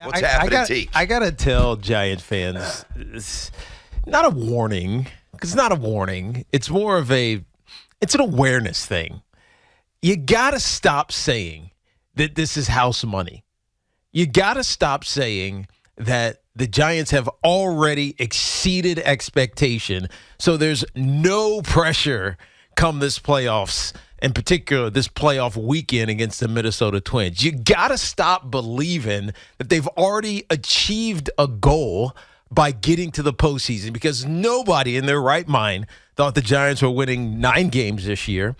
What's happening, Tiki? I got to tell Giant fans, it's not a warning, because it's not a warning. It's more of it's an awareness thing. You got to stop saying that this is house money. You got to stop saying that the Giants have already exceeded expectation, so there's no pressure come this playoffs, in particular this playoff weekend against the Minnesota Twins. You got to stop believing that they've already achieved a goal by getting to the postseason, because nobody in their right mind thought the Giants were winning 9 games this year,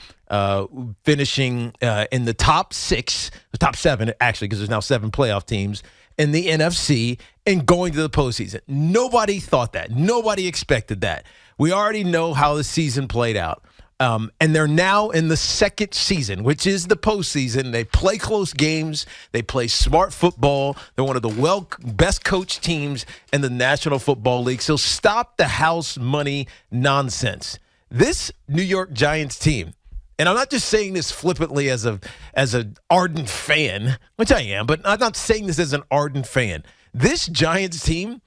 finishing in the top 7, actually, because there's now 7 playoff teams in the NFC and going to the postseason. Nobody thought that. Nobody expected that. We already know how the season played out. And they're now in the second season, which is the postseason. They play close games. They play smart football. They're one of the best coached teams in the National Football League. So stop the house money nonsense. This New York Giants team, and I'm not just saying this flippantly as an ardent fan, which I am, but I'm not saying this as an ardent fan. This Giants team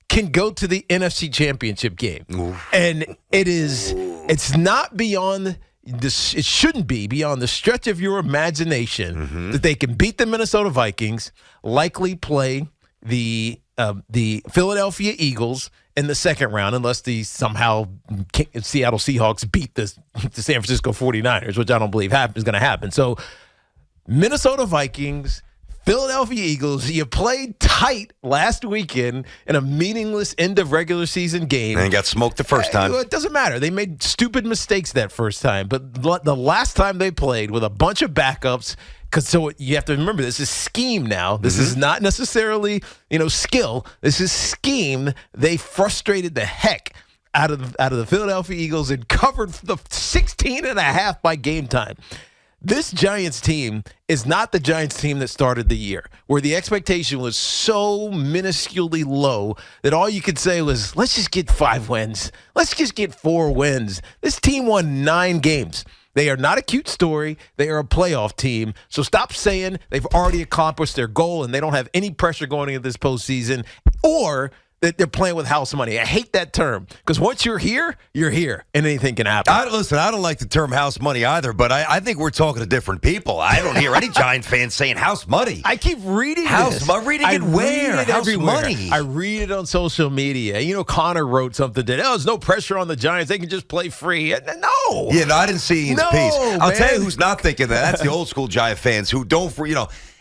can go to the NFC Championship game. Oof. And it's not beyond this. It shouldn't be beyond the stretch of your imagination that they can beat the Minnesota Vikings, likely play the Philadelphia Eagles in the second round, unless the somehow Seattle Seahawks beat the San Francisco 49ers, which I don't believe is going to happen. So Minnesota Vikings, Philadelphia Eagles, you played tight last weekend in a meaningless end of regular season game. And got smoked the first time. It doesn't matter. They made stupid mistakes that first time. But the last time they played with a bunch of backups, so you have to remember, this is scheme now. This is not necessarily, skill. This is scheme. They frustrated the heck out of the Philadelphia Eagles and covered the 16.5 by game time. This Giants team is not the Giants team that started the year, where the expectation was so minusculely low that all you could say was, let's just get 5 wins. Let's just get 4 wins. This team won 9 games. They are not a cute story. They are a playoff team. So stop saying they've already accomplished their goal and they don't have any pressure going into this postseason, or that they're playing with house money. I hate that term, because once you're here, and anything can happen. I don't like the term house money either, but I think we're talking to different people. I don't hear any Giant fans saying house money. I keep reading house money. Reading it where? House everywhere. Money. I read it on social media. Connor wrote something today. Oh, there's no pressure on the Giants. They can just play free. No. Yeah, no, I didn't see Ian's piece. I'll man. tell you who's not thinking that. That's the old school Giant fans who don't,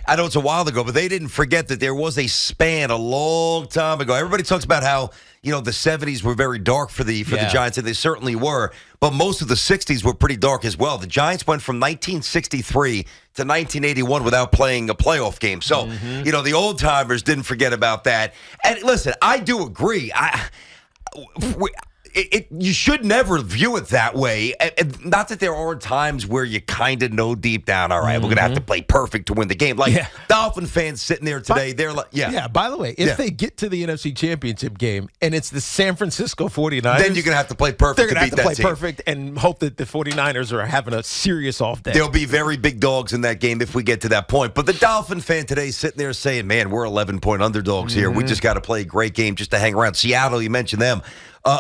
I know it's a while ago, but they didn't forget that there was a span a long time ago. Everybody talks about how, the 70s were very dark for the Giants, and they certainly were. But most of the 60s were pretty dark as well. The Giants went from 1963 to 1981 without playing a playoff game. So, the old-timers didn't forget about that. And listen, I do agree. You should never view it that way. Not that there aren't times where you kind of know deep down, all right, we're going to have to play perfect to win the game. Dolphin fans sitting there today, they're like, Yeah, by the way, if they get to the NFC Championship game and it's the San Francisco 49ers, then you're going to have to play perfect to beat that team. They're going to have to play perfect and hope that the 49ers are having a serious off day. There'll be very big dogs in that game if we get to that point. But the Dolphin fan today is sitting there saying, man, we're 11-point underdogs here. We just got to play a great game just to hang around. Seattle, you mentioned them.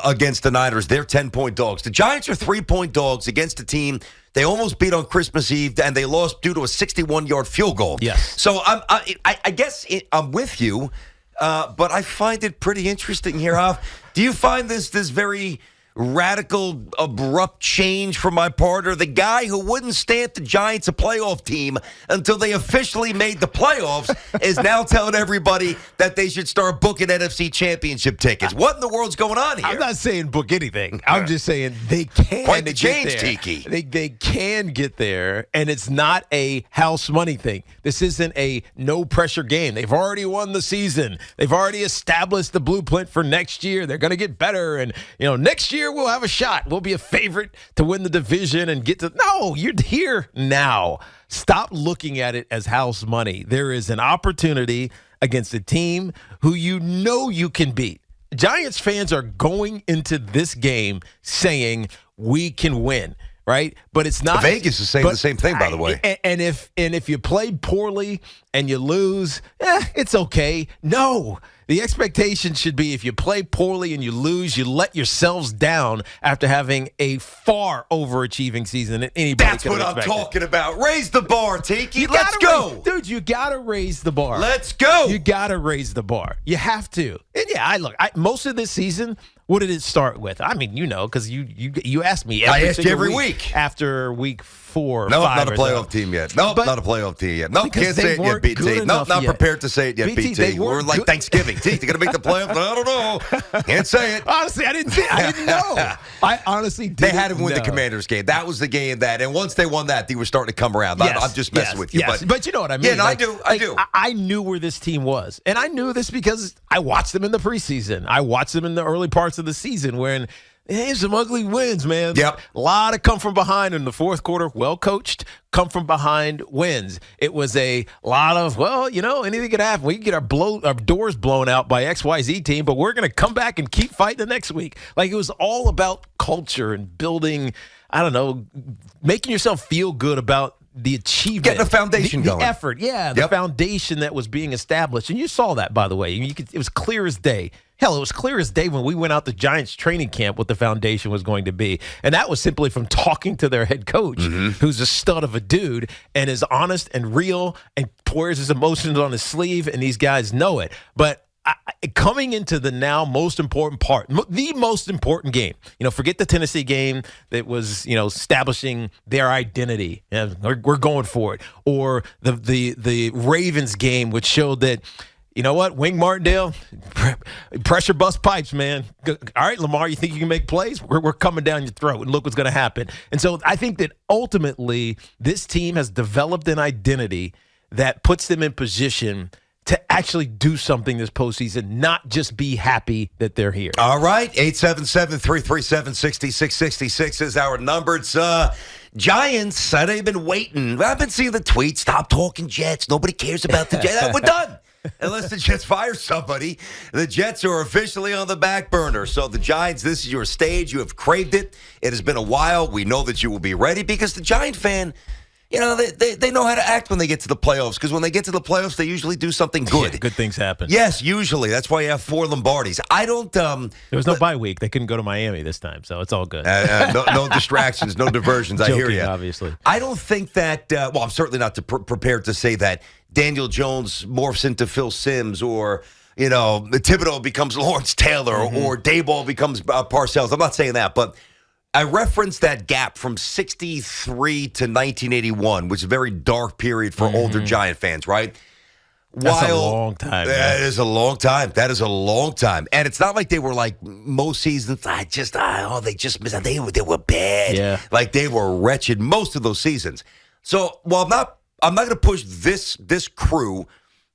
Against the Niners, they're 10-point dogs. The Giants are 3-point dogs against a team they almost beat on Christmas Eve, and they lost due to a 61-yard field goal. Yes. So I guess I'm with you, but I find it pretty interesting here. Do you find this very radical, abrupt change from my partner? The guy who wouldn't stamp the Giants a playoff team until they officially made the playoffs is now telling everybody that they should start booking NFC Championship tickets. What in the world's going on here? I'm not saying book anything. I'm just saying they can Quite the get change, there. Tiki. They can get there, and it's not a house money thing. This isn't a no-pressure game. They've already won the season. They've already established the blueprint for next year. They're going to get better, and next year we'll have a shot. We'll be a favorite to win the division and get to. No, you're here now. Stop looking at it as house money. There is an opportunity against a team who you can beat. Giants fans are going into this game saying we can win. right? But it's not. Vegas is saying the same thing, by the way. And if you played poorly and you lose, it's okay. No. The expectation should be if you play poorly and you lose, you let yourselves down after having a far overachieving season than anybody That's could have what expected. I'm talking about. Raise the bar, Tiki. Let's go. Dude, you got to raise the bar. Let's go. You got to raise the bar. You have to. And most of this season, what did it start with? I mean, because you asked me every week after week 4 or 5. Not a playoff team yet. Not a playoff team yet. Can't say it yet, BT. Not prepared to say it yet, BT. We're like Thanksgiving. They're going to make the playoffs? I don't know. Can't say it. Honestly, I didn't know. I honestly didn't. They had to win the Commanders game. That was the game and once they won that, they were starting to come around. Yes, I'm just messing with you. Yes. But you know what I mean. Yeah, I do. I knew where this team was. And I knew this because I watched them in the preseason. I watched them in the early parts of the season when some ugly wins, man. Yep. A lot of come from behind in the fourth quarter. Well coached, come from behind wins. It was a lot of, anything could happen. We can get our doors blown out by XYZ team, but we're going to come back and keep fighting the next week. Like, it was all about culture and building, making yourself feel good about the achievement. Getting a foundation going. The effort, the foundation that was being established. And you saw that, by the way. It was clear as day. Hell, it was clear as day when we went out to Giants training camp what the foundation was going to be. And that was simply from talking to their head coach, who's a stud of a dude and is honest and real and wears his emotions on his sleeve, and these guys know it. But coming into the now most important part, the most important game, forget the Tennessee game that was, establishing their identity. We're going for it. Or the Ravens game, which showed that, you know what, Wink Martindale, pressure bust pipes, man. All right, Lamar, you think you can make plays? We're coming down your throat, and look what's going to happen. And so I think that ultimately this team has developed an identity that puts them in position to actually do something this postseason, not just be happy that they're here. All right, 877-337-6666 is our number. It's Giants. They've been waiting. I've been seeing the tweets. Stop talking Jets. Nobody cares about the Jets. We're done. Unless the Jets fire somebody, the Jets are officially on the back burner. So the Giants, this is your stage. You have craved it. It has been a while. We know that you will be ready because the Giant fan, they know how to act when they get to the playoffs, because when they get to the playoffs, they usually do something good. Yeah, good things happen. Yes, usually. That's why you have 4 Lombardis. I don't. There was no bye week. They couldn't go to Miami this time, so it's all good. No distractions, no diversions. I hear you. Obviously. I don't think that. I'm certainly not prepared to say that Daniel Jones morphs into Phil Simms, or Thibodeau becomes Lawrence Taylor, or Daboll becomes Parcells. I'm not saying that, but I referenced that gap from 63 to 1981, which is a very dark period for older Giant fans, right? That's a long time. That is a long time. That is a long time. And it's not like they were like most seasons. They just missed. They were bad. Yeah. Like they were wretched most of those seasons. So while I'm not going to push this crew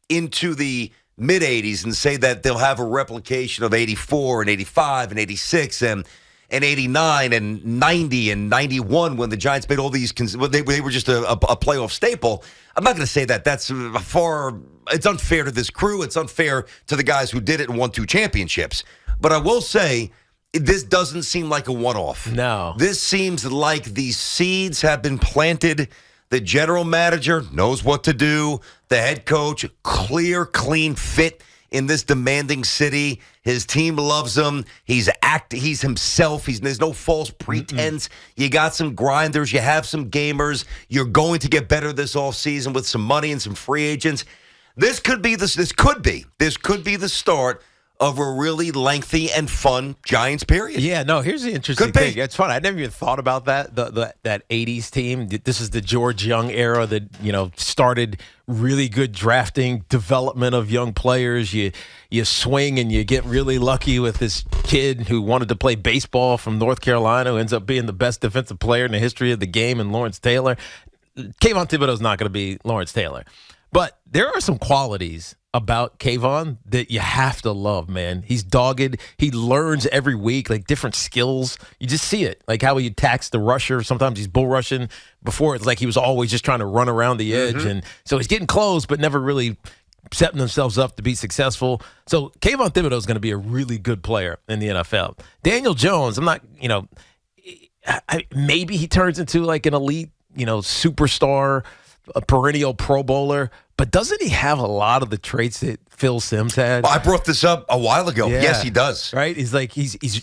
into the mid 80s and say that they'll have a replication of 84 and 85 and 86 and 89 and 90 and 91 when the Giants made all these. They were just a playoff staple. I'm not going to say that. That's it's unfair to this crew. It's unfair to the guys who did it and won 2 championships. But I will say, this doesn't seem like a one-off. No. This seems like these seeds have been planted. The general manager knows what to do. The head coach, clean fit in this demanding city. His team loves him. He's himself. There's no false pretense. You got some grinders. You have some gamers. You're going to get better this offseason with some money and some free agents. This could be the start of a really lengthy and fun Giants period. Yeah, no, here's the interesting thing. It's fun. I never even thought about that, that 80s team. This is the George Young era that, started really good drafting, development of young players. You swing and you get really lucky with this kid who wanted to play baseball from North Carolina, who ends up being the best defensive player in the history of the game, and Lawrence Taylor. Kayvon Thibodeau's not going to be Lawrence Taylor. But there are some qualities about Kayvon that you have to love, man. He's dogged. He learns every week, like different skills. You just see it, like how he attacks the rusher. Sometimes he's bull rushing. Before, it's like he was always just trying to run around the edge. And so he's getting close, but never really setting themselves up to be successful. So Kayvon Thibodeau is going to be a really good player in the NFL. Daniel Jones, I'm not, maybe he turns into like an elite, superstar, a perennial Pro Bowler. But doesn't he have a lot of the traits that Phil Simms had? I brought this up a while ago. Yeah. Yes, he does. Right? He's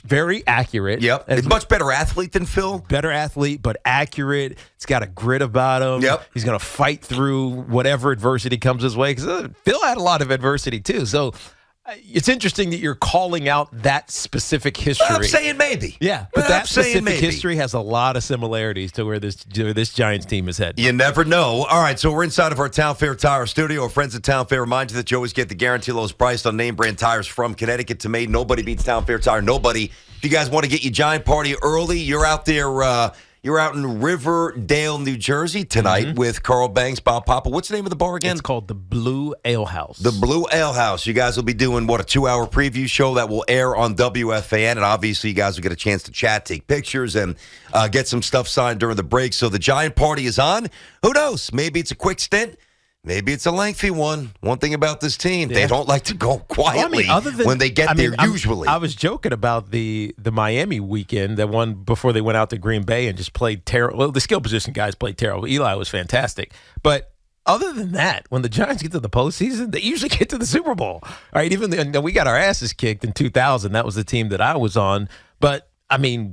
very accurate. Yep. He's a much better athlete than Phil. Better athlete, but accurate. He's got a grit about him. Yep. He's going to fight through whatever adversity comes his way. Because Phil had a lot of adversity, too. So it's interesting that you're calling out that specific history. I'm saying maybe. Yeah, but that specific history has a lot of similarities to where this Giants team is headed. You never know. All right, so we're inside of our Town Fair Tire studio. Our friends at Town Fair remind you that you always get the guarantee lowest price on name brand tires from Connecticut to Maine. Nobody beats Town Fair Tire. Nobody. If you guys want to get your Giant party early, you're out there. You're out in Riverdale, New Jersey tonight with Carl Banks, Bob Papa. What's the name of the bar again? It's called the Blue Ale House. The Blue Ale House. You guys will be doing, a 2-hour preview show that will air on WFAN. And obviously, you guys will get a chance to chat, take pictures, and get some stuff signed during the break. So the Giant party is on. Who knows? Maybe it's a quick stint. Maybe it's a lengthy one. One thing about this team, they don't like to go quietly when they get there, usually. I was joking about the Miami weekend, the one before they went out to Green Bay and just played terrible. Well, the skill position guys played terrible. Eli was fantastic. But other than that, when the Giants get to the postseason, they usually get to the Super Bowl. All right, we got our asses kicked in 2000. That was the team that I was on. But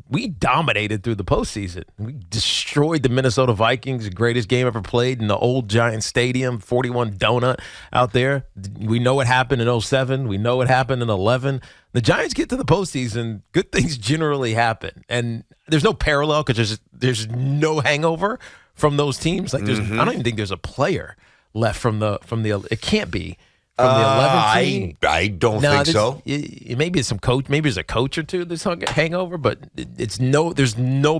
we dominated through the postseason. We destroyed the Minnesota Vikings, the greatest game ever played in the old Giant Stadium, 41 donut out there. We know what happened in 07. We know what happened in 11. The Giants get to the postseason, good things generally happen. And there's no parallel because there's no hangover from those teams. Like I don't even think there's a player left from the it can't be. From the 11 team? I don't think so. Maybe it's some coach. Maybe there's a coach or two that's hangover, but there's no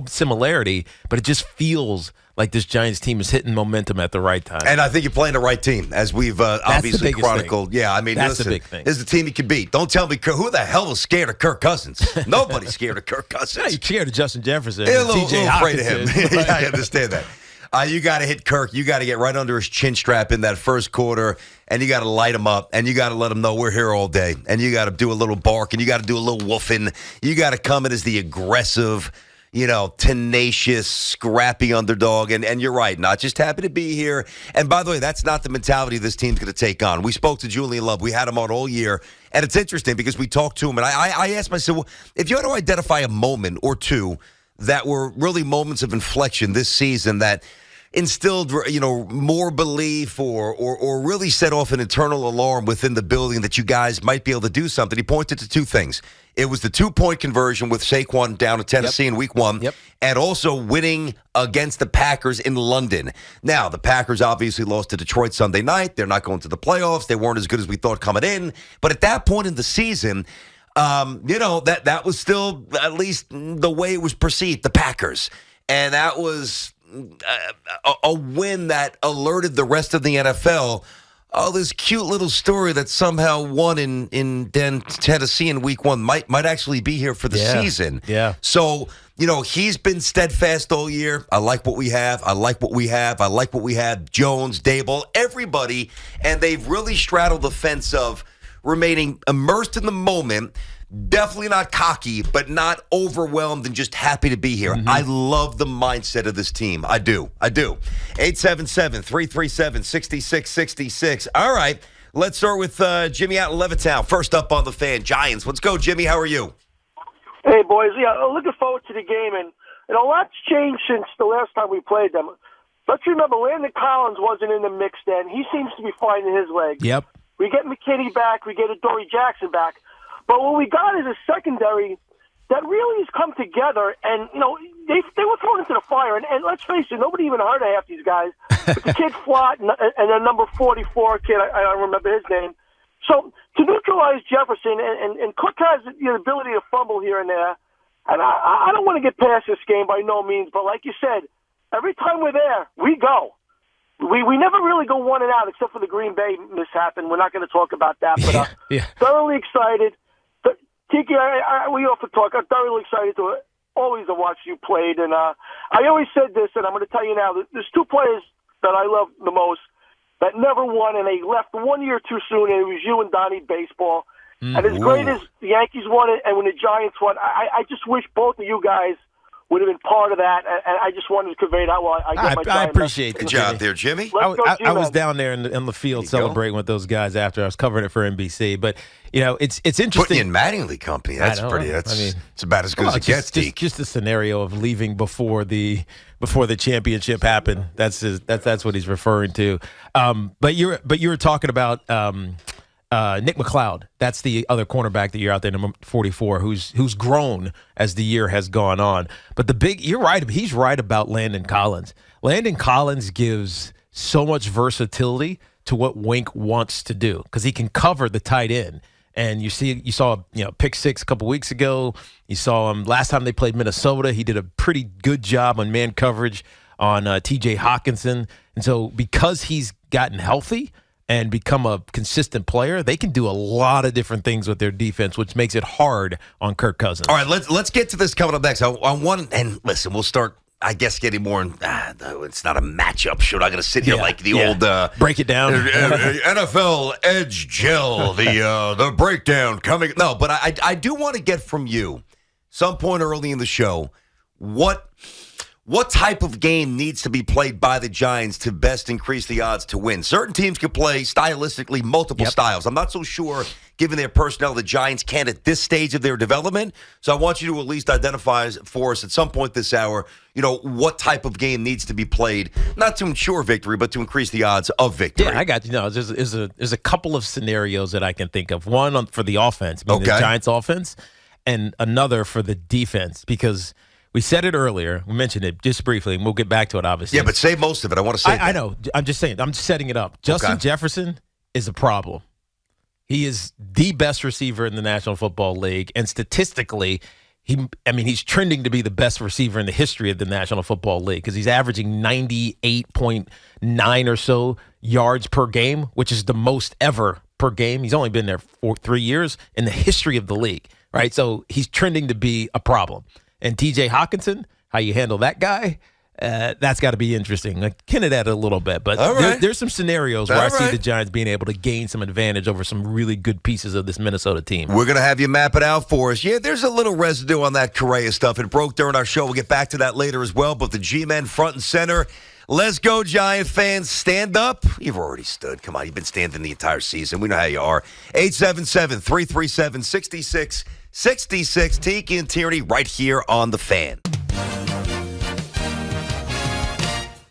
similarity. But it just feels like this Giants team is hitting momentum at the right time. And I think you're playing the right team, as we've obviously chronicled. Thing. Yeah, that's listen, the big thing. This is the team you can beat. Don't tell me who the hell is scared of Kirk Cousins. Nobody's scared of Kirk Cousins. Yeah, you're scared of Justin Jefferson. Yeah, a little afraid of Hawkinson. him. Yeah, I understand that. You got to hit Kirk. You got to get right under his chin strap in that first quarter, and you got to light him up, and you got to let him know we're here all day, and you got to do a little bark, and you got to do a little woofing. You got to come in as the aggressive, tenacious, scrappy underdog, and you're right, not just happy to be here. And by the way, that's not the mentality this team's going to take on. We spoke to Julian Love. We had him on all year, and it's interesting because we talked to him, and I asked myself, well, if you had to identify a moment or two that were really moments of inflection this season that instilled, more belief or really set off an internal alarm within the building that you guys might be able to do something. He pointed to two things. It was the 2-point conversion with Saquon down to Tennessee in week 1, and also winning against the Packers in London. Now, the Packers obviously lost to Detroit Sunday night. They're not going to the playoffs. They weren't as good as we thought coming in. But at that point in the season, that was still at least the way it was perceived, the Packers. And that was a win that alerted the rest of the NFL. Oh, this cute little story that somehow won in Tennessee in week 1 might actually be here for the season. Yeah. So, he's been steadfast all year. I like what we have. I like what we have. I like what we have. Jones, Dable, everybody. And they've really straddled the fence of remaining immersed in the moment. Definitely not cocky, but not overwhelmed and just happy to be here. I love the mindset of this team. I do. 877-337-6666. All right, let's start with Jimmy out in Levittown. First up on the Fan, Giants. Let's go, Jimmy. How are you? Hey, boys. Yeah, looking forward to the game. And a lot's changed since the last time we played them. Let's remember, Landon Collins wasn't in the mix then. He seems to be finding his legs. Yep. We get McKinney back. We get Adoree Jackson back. But what we got is a secondary that really has come together, and, they were thrown into the fire. And let's face it, nobody even heard of half these guys. But the kid Flott and the number 44 kid, I don't remember his name. So to neutralize Jefferson, and Cook has the ability to fumble here and there, and I don't want to get past this game by no means, but like you said, every time we're there, we go. We never really go one and out except for the Green Bay mishap, and we're not going to talk about that. But thoroughly excited. Tiki, we often talk. I'm thoroughly excited to always to watch you played, and I always said this, and I'm going to tell you now. There's two players that I love the most that never won, and they left 1 year too soon, and it was you and Donnie Baseball. And as great as the Yankees won it, and when the Giants won, I just wish both of you guys would have been part of that, and I just wanted to convey that while I get my time. I appreciate Good it. job there, Jimmy. Let's go, I was G-Man. down there in the field celebrating with those guys after I was covering it for NBC. But it's interesting. Putting you in Mattingly company. That's pretty. It's about as good as it gets. Just the scenario of leaving before the championship happened. That's what he's referring to. But you were talking about Nick McLeod. That's the other cornerback that you're out there, number 44, who's grown as the year has gone on. But you're right. He's right about Landon Collins. Landon Collins gives so much versatility to what Wink wants to do because he can cover the tight end. And you saw pick six a couple weeks ago. You saw him last time they played Minnesota. He did a pretty good job on man coverage on T.J. Hawkinson. And so because he's gotten healthy and become a consistent player, they can do a lot of different things with their defense, which makes it hard on Kirk Cousins. All right, let's get to this coming up next. I want, and listen, we'll start, I guess, getting more. It's not a matchup. Should I got to sit here like the old break it down? NFL Edge Gel, the breakdown coming. No, but I do want to get from you some point early in the show what type of game needs to be played by the Giants to best increase the odds to win? Certain teams can play stylistically multiple styles. I'm not so sure, given their personnel, the Giants can at this stage of their development. So I want you to at least identify for us at some point this hour, what type of game needs to be played, not to ensure victory, but to increase the odds of victory. Yeah, I got you. No, there's a couple of scenarios that I can think of. One for the offense, the Giants offense, and another for the defense, because we said it earlier. We mentioned it just briefly, and we'll get back to it, obviously. Yeah, but save most of it. I want to say I know. I'm just saying. I'm setting it up. Justin Jefferson is a problem. He is the best receiver in the National Football League, and statistically, he's trending to be the best receiver in the history of the National Football League because he's averaging 98.9 or so yards per game, which is the most ever per game. He's only been there for 3 years in the history of the league, right? So he's trending to be a problem. And T.J. Hawkinson, how you handle that guy, that's got to be interesting. Like, hint at it a little bit. But there's some scenarios where I see the Giants being able to gain some advantage over some really good pieces of this Minnesota team. We're going to have you map it out for us. Yeah, there's a little residue on that Correa stuff. It broke during our show. We'll get back to that later as well. But the G-Men front and center. Let's go, Giant fans. Stand up. You've already stood. Come on, you've been standing the entire season. We know how you are. 877-337-6666. Tiki and Tierney right here on The Fan.